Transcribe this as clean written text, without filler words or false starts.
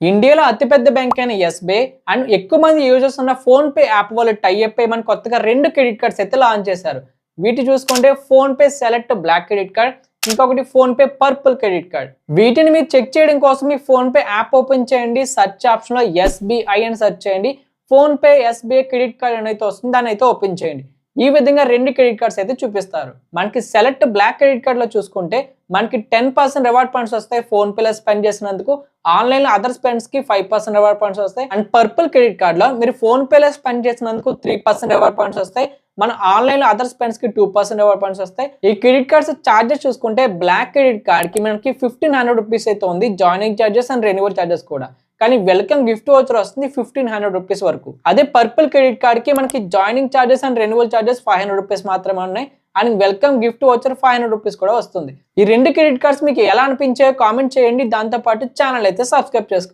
ఇండియాలో అతిపెద్ద బ్యాంక్ అయిన ఎస్బీఐ అండ్ ఎక్కువ మంది యూజర్స్ ఉన్న ఫోన్ పే యాప్ వాళ్ళు టైఅప్ అయ్యి మన కొత్తగా 2 క్రెడిట్ కార్డ్స్ అయితే లాంచ్ చేశారు. వీటి చూసుకుంటే PhonePe select black credit card, ఇంకొకటి PhonePe purple credit card. వీటిని మీరు చెక్ చేయడం కోసం మీ ఫోన్ పే యాప్ ఓపెన్ చేయండి, సెర్చ్ ఆప్షన్ లో ఎస్బీఐ అని సెర్చ్ చేయండి. PhonePe SBI credit card అని అయితే వస్తుంది, దాన్ని అయితే ఓపెన్ చేయండి. ఈ విధంగా 2 క్రెడిట్ కార్డ్స్ అయితే చూపిస్తారు. మనకి సెలెక్ట్ బ్లాక్ క్రెడిట్ కార్డ్ లో చూసుకుంటే మనకి 10% రివార్డ్ పాయింట్స్ వస్తాయి ఫోన్ పే లో స్పెండ్ చేసినందుకు. ఆన్లైన్ లో అదర్ స్పెండ్స్ కి 5% రివార్డ్ పాయింట్స్ వస్తాయి. అండ్ పర్పుల్ క్రెడిట్ కార్డ్ లో మీరు ఫోన్ పే లో స్పెండ్ చేసినందుకు 3% రివార్డ్ పాయింట్స్ వస్తాయి. మన ఆన్లైన్ లో అదర్ స్పెండ్స్ కి 2% రివార్డ్ పాయింట్స్ వస్తాయి. ఈ క్రెడిట్ కార్డ్స్ చార్జెస్ చూసుకుంటే బ్లాక్ క్రెడిట్ కార్డ్ కి మనకి 1500 రూపీస్ అయితే ఉంది, joining charges and renewal charges కూడా. కానీ వెల్కమ్ గిఫ్ట్ వోచర్ వస్తుంది 1500 రూపీస్ వరకు. అదే పర్పుల్ క్రెడిట్ కార్డ్ కి మనకి joining charges and renewal charges 500 rupees మాత్రమే ఉన్నాయి. And welcome gift voucher 500 rupees కూడా వస్తుంది. ఈ 2 క్రెడిట్ కార్డ్స్ మీకు ఎలా అనిపించాయో కామెంట్ చేయండి. దాంతో పాటు ఛానల్ అయితే సబ్స్క్రైబ్ చేసుకోండి.